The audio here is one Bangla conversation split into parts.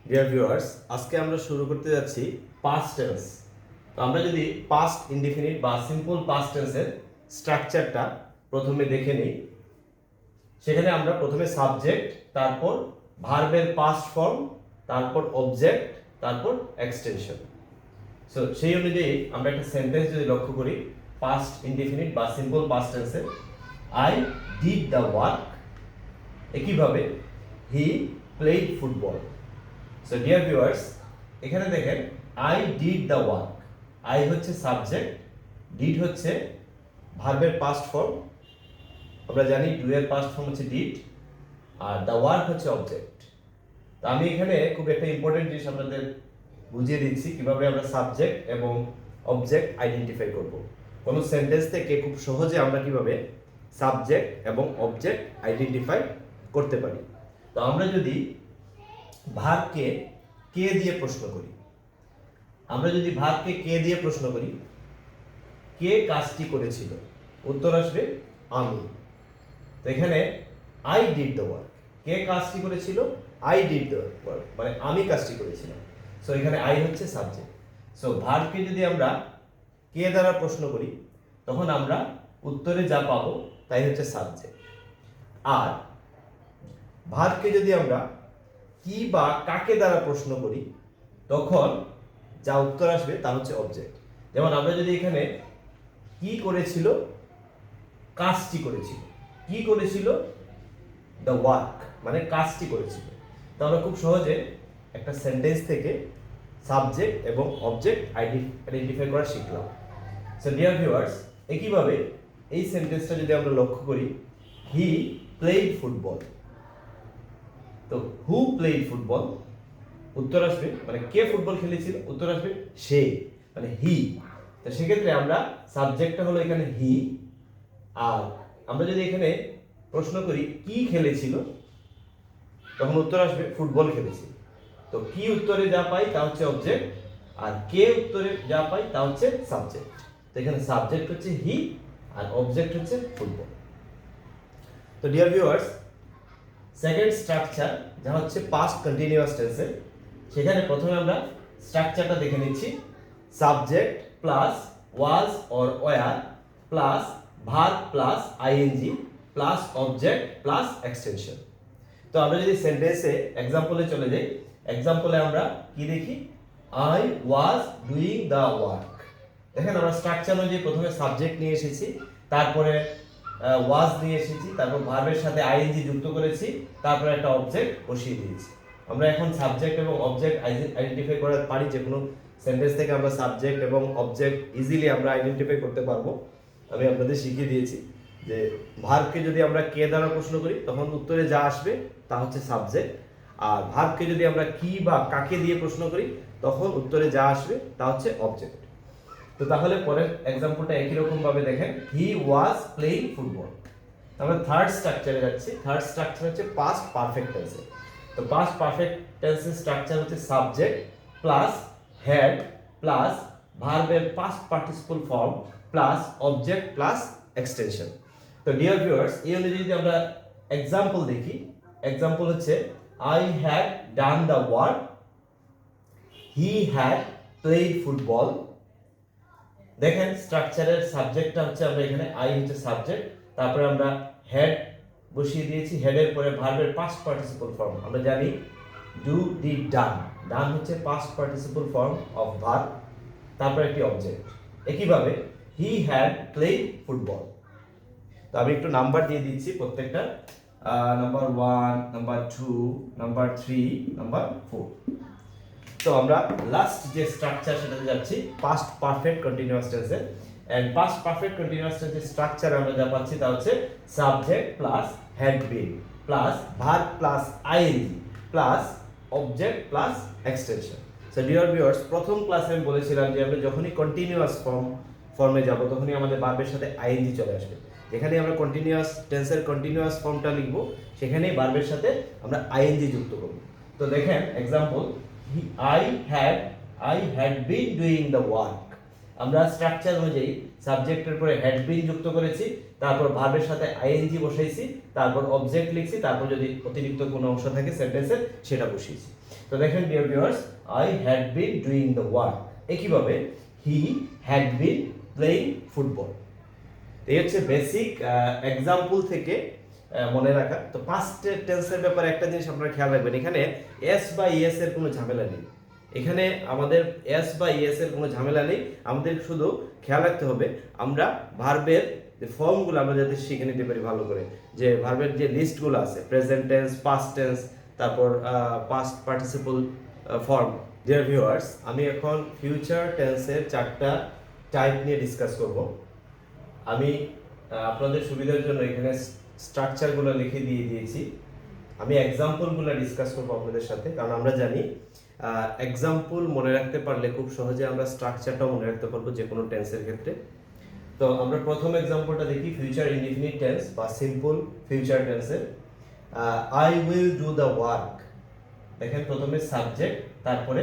ডিয়ার ভিউয়ার্স, আজকে আমরা শুরু করতে যাচ্ছি পাস্ট টেন্স। তো আমরা যদি পাস্ট ইনডিফিনিট বা সিম্পল পাস্ট টেন্সের স্ট্রাকচারটা প্রথমে দেখে নিই, সেখানে আমরা প্রথমে সাবজেক্ট, তারপর ভার্বের পাস্ট ফর্ম, তারপর অবজেক্ট, তারপর এক্সটেনশন। সো সেই অনুযায়ী আমরা একটা সেন্টেন্স যদি লক্ষ্য করি পাস্ট ইনডিফিনিট বা সিম্পল পাস্ট টেন্সের, আই ডিড দ্য ওয়ার্ক, একইভাবে he played football. So dear viewers, এখানে দেখেন I did the work, I হচ্ছে সাবজেক্ট, ডিড হচ্ছে ভার্বের পাস্ট ফর্ম, আমরা জানি ডু এর পাস্ট ফর্ম হচ্ছে ডিড, আর দ্য ওয়ার্ক হচ্ছে অবজেক্ট। তো আমি এখানে খুব একটা ইম্পর্টেন্ট জিনিস আপনাদের বুঝিয়ে দিচ্ছি কিভাবে আমরা সাবজেক্ট এবং অবজেক্ট আইডেন্টিফাই করব। কোনো সেন্টেন্স থেকে খুব সহজে আমরা কিভাবে সাবজেক্ট এবং অবজেক্ট আইডেন্টিফাই করতে পারি। তো আমরা যদি ভার্বকে কে দিয়ে প্রশ্ন করি, কে কাজটি করেছিল, উত্তর আসবে আমি। তো এখানে আই ডিড দ্য ওয়ার্ক, কে কাজটি করেছিল, আই ডিড দ্য ওয়ার্ক, মানে আমি কাজটি করেছিলাম। সো এখানে আই হচ্ছে সাবজেক্ট। সো ভার্বকে যদি আমরা কে দ্বারা প্রশ্ন করি, তখন আমরা উত্তরে যা পাবো তাই হচ্ছে সাবজেক্ট। আর ভার্বকে যদি আমরা কি বা কাকে দ্বারা প্রশ্ন করি, তখন যা উত্তর আসবে তা হচ্ছে অবজেক্ট। যেমন আমরা যদি এখানে কি করেছিল, কাজটি করেছিল, কি করেছিল, দ্য ওয়ার্ক, মানে কাজটি করেছিল। তো আমরা খুব সহজে একটা সেন্টেন্স থেকে সাবজেক্ট এবং অবজেক্ট আইডেন্টিফাই করা শিখলাম। সো ডিয়ার ভিউয়ার্স, একইভাবে এই সেন্টেন্সটা যদি আমরা লক্ষ্য করি, হি প্লেড ফুটবল, তো হু প্লেড ফুটবল, উত্তর আসবে মানে কে ফুটবল খেলেছিল, উত্তর আসবে সে, মানে হি। তো সেক্ষেত্রে আমরা সাবজেক্টটা হলো এখানে হি, আর আমরা যদি এখানে প্রশ্ন করি কি খেলেছিল, তখন উত্তর আসবে ফুটবল খেলেছিল। তো কি উত্তরে যা পাই তা হচ্ছে অবজেক্ট, আর কে উত্তরে যা পাই তা হচ্ছে সাবজেক্ট। তো এখানে সাবজেক্ট হচ্ছে হি আর অবজেক্ট হচ্ছে ফুটবল। তো ডিয়ার ভিউয়ার্স, সেকেন্ড স্ট্রাকচার যা হচ্ছে পাস্ট কন্টিনিউয়াস টেন্সের, সেখানে প্রথমে আমরা স্ট্রাকচারটা দেখে নিচ্ছি। Subject plus was or were plus verb plus ING plus object plus extension. তো আমরা যদি সেন্টেন্সে এক্সাম্পলে চলে যাই, এক্সাম্পলে আমরা কি দেখি, I was doing the work. দেখেন আমরা স্ট্রাকচার অনুযায়ী প্রথমে সাবজেক্ট নিয়ে এসেছি, তারপরে ওয়াজ নিয়ে এসেছি, তারপর ভার্বের সাথে আইএনজি যুক্ত করেছি, তারপরে একটা অবজেক্ট বসিয়ে দিয়েছি। আমরা এখন সাবজেক্ট এবং অবজেক্ট আইডেন্টিফাই করতে পারি, যে কোনো সেন্টেন্স থেকে আমরা সাবজেক্ট এবং অবজেক্ট ইজিলি আমরা আইডেন্টিফাই করতে পারবো। আমি আপনাদের শিখিয়ে দিয়েছি যে ভার্বকে যদি আমরা কে দ্বারা প্রশ্ন করি, তখন উত্তরে যা আসবে তা হচ্ছে সাবজেক্ট, আর ভার্বকে যদি আমরা কি বা কাকে দিয়ে প্রশ্ন করি, তখন উত্তরে যা আসবে তা হচ্ছে অবজেক্ট। তো তাহলে পরের এক্সাম্পলটা একই রকম ভাবে দেখেন, হি ওয়াজ প্লেইং ফুটবল। আমরা থার্ড স্ট্রাকচারে যাচ্ছি। থার্ড স্ট্রাকচার হচ্ছে পাস্ট পারফেক্ট টেন্সে। তো পাস্ট পারফেক্ট টেন্সের স্ট্রাকচার হচ্ছে সাবজেক্ট প্লাস হ্যাড প্লাস ভার্বের past participle form plus object plus extension. তো ডিয়ার ভিউয়ার্স, এই অনুযায়ী যদি আমরা এক্সাম্পল দেখি, এক্সাম্পল হচ্ছে I had done the work, he had played football. দেখেন স্ট্রাকচারের সাবজেক্টটা হচ্ছে, আমরা এখানে আই হচ্ছে সাবজেক্ট, তারপরে আমরা হেড বসিয়ে দিয়েছি, হেডের পরে ভার্বের পাস্ট পার্টিসিপল ফর্ম, আমরা জানি ডু ডিড ডান, ডান হচ্ছে past participle form of verb, তারপরে একটি অবজেক্ট। একইভাবে হি হ্যাড প্লেড ফুটবল। তো আমি একটু নাম্বার দিয়ে দিচ্ছি প্রত্যেকটা, নাম্বার 1, নাম্বার 2, নাম্বার 3, নাম্বার 4। তো আমরা লাস্ট যে স্ট্রাকচার সেটাতে যাচ্ছি, পাস্ট পারফেক্ট কন্টিনিউয়াস টেন্সে। এন্ড পাস্ট পারফেক্ট কন্টিনিউয়াস টেন্সের স্ট্রাকচার আমরা যা পাচ্ছি তা হচ্ছে subject plus had been plus verb plus ING plus object plus extension. So dear viewers, প্রথম ক্লাসে আমি বলেছিলাম যে আমরা যখনই কন্টিনিউয়াস ফর্মে যাব, তখনই আমাদের ভার্বের সাথে আইএনজি চলে আসবে। যেখানে আমরা কন্টিনিউয়াস টেন্সের কন্টিনিউয়াস ফর্মটা লিখব, সেখানেই ভার্বের সাথে আমরা আইএনজি যুক্ত করব। তো দেখেন example, I had been doing the work. আমরা স্ট্রাকচার অনুযায়ী সাবজেক্টের পরে হ্যাড বিন যুক্ত করেছি, তারপর ভার্বের সাথে আইএনজি বসাইছি, তারপর অবজেক্ট লিখছি, তারপর যদি অতিরিক্ত কোনো অংশ থাকে সেন্টেন্সের সেটা বসিয়েছি। তো দেখেন dear viewers, I had been doing the work, একইভাবে he had been playing football. এই হচ্ছে বেসিক এক্সাম্পল থেকে মনে রাখা। তো পাস্ট টেন্সের ব্যাপারে একটা জিনিস আপনারা খেয়াল রাখবেন, এখানে এস বা ইএস এর কোনো ঝামেলা নেই। এখানে আমাদের এস বা ইএস এর কোনো ঝামেলা নেই, আমাদের শুধু খেয়াল রাখতে হবে আমরা ভার্বের যে ফর্মগুলো আমরা যাতে শিখে নিতে পারি ভালো করে, যে ভার্বের যে লিস্টগুলো আছে, প্রেজেন্ট টেন্স, পাস্ট টেন্স, তারপর past participle form. Dear viewers, আমি এখন ফিউচার টেন্সের 4টা টাইপ নিয়ে ডিসকাস করব। আমি আপনাদের সুবিধার জন্য এখানে স্ট্রাকচারগুলো লিখে দিয়ে দিয়েছি। আমি এক্সাম্পলগুলো ডিসকাস করবো আপনাদের সাথে, কারণ আমরা জানি এক্সাম্পল মনে রাখতে পারলে খুব সহজে আমরা স্ট্রাকচারটাও মনে রাখতে পারবো যে কোনো টেন্সের ক্ষেত্রে। তো আমরা প্রথম এক্সাম্পলটা দেখি ফিউচার ইনডিফিনিট টেন্স বা সিম্পল ফিউচার টেন্সের। I will do the work, দেখেন প্রথমে সাবজেক্ট, তারপরে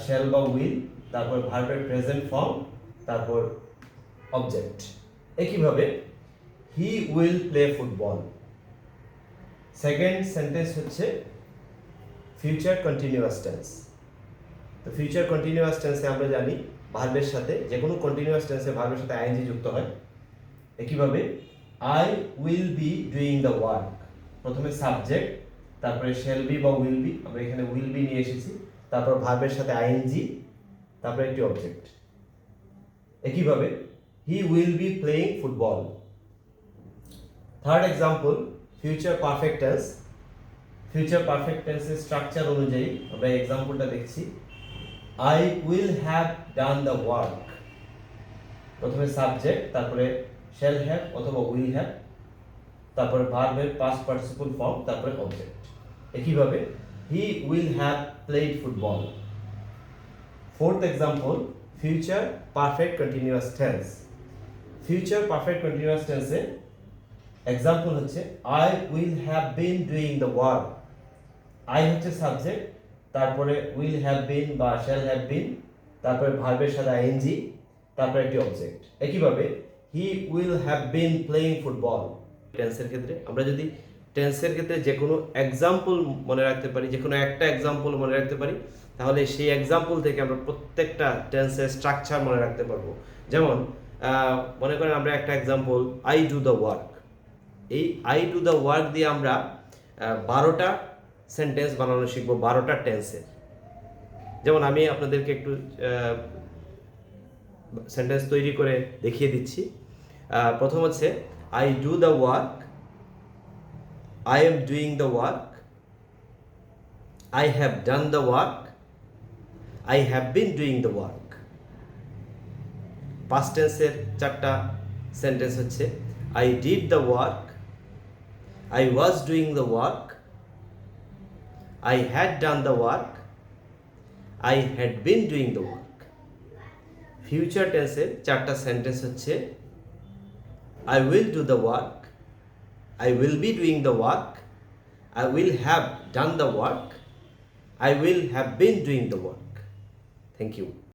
শ্যাল বা উইল, তারপর ভার্বের প্রেজেন্ট ফর্ম, তারপর অবজেক্ট। একইভাবে he will play football. Second sentence হচ্ছে ফিউচার কন্টিনিউয়াস টেন্স। তো ফিউচার কন্টিনিউয়াস টেন্সে আমরা জানি ভার্বের সাথে, যে কোনো কন্টিনিউয়াস টেন্সে ভার্বের সাথে আইএনজি যুক্ত হয়। একইভাবে I will be doing the work, প্রথমে সাবজেক্ট, তারপরে শ্যাল বি বা উইল বি, আমরা এখানে উইল বি নিয়ে এসেছি, তারপর ভার্বের সাথে আইএনজি, তারপরে একটি অবজেক্ট। একইভাবে he will be playing football. Third example future perfect tense. Future perfect টেন্সের স্ট্রাকচার অনুযায়ী আমরা এক্সাম্পলটা দেখছি। I will have done the work, প্রথমে সাবজেক্ট, তারপরে শ্যাল হ্যাভ অথবা উইল হ্যাভ, তারপরে ভার্বের পাস্ট পার্টিসিপল ফর্ম, তারপরে অবজেক্ট। একইভাবে he will have played football. Fourth example future perfect continuous tense. Future perfect continuous টেন্সে এক্সাম্পল হচ্ছে I will have been doing the work. I হচ্ছে সাবজেক্ট, তারপরে উইল হ্যাভ বিন বা শ্যাল হ্যাভ বিন, তারপরে ভার্বের সাথে আইএনজি, তারপরে একটি অবজেক্ট। একইভাবে he will have bin playing football. টেন্সের ক্ষেত্রে আমরা যদি টেন্সের ক্ষেত্রে যে কোনো এক্সাম্পল মনে রাখতে পারি, যে কোনো একটা এক্সাম্পল মনে রাখতে পারি, তাহলে সেই এক্সাম্পল থেকে আমরা প্রত্যেকটা টেন্সের স্ট্রাকচার মনে রাখতে পারবো। যেমন মনে করেন আমরা একটা example I do the work, এই আই ডু দ্য ওয়ার্ক দিয়ে আমরা 12টা সেন্টেন্স বানানো শিখবো, 12টা টেন্সের। যেমন আমি আপনাদেরকে একটু সেন্টেন্স তৈরি করে দেখিয়ে দিচ্ছি। প্রথম হচ্ছে I do the work, I am doing the work, I have done the work, I have been doing the work. Past টেন্সের 4টা সেন্টেন্স হচ্ছে I did the work, I was doing the work, I had done the work, I had been doing the work. Future tense এর 4টা সেন্টেন্স হচ্ছে I will do the work, I will be doing the work, I will have done the work, I will have been doing the work. Thank you.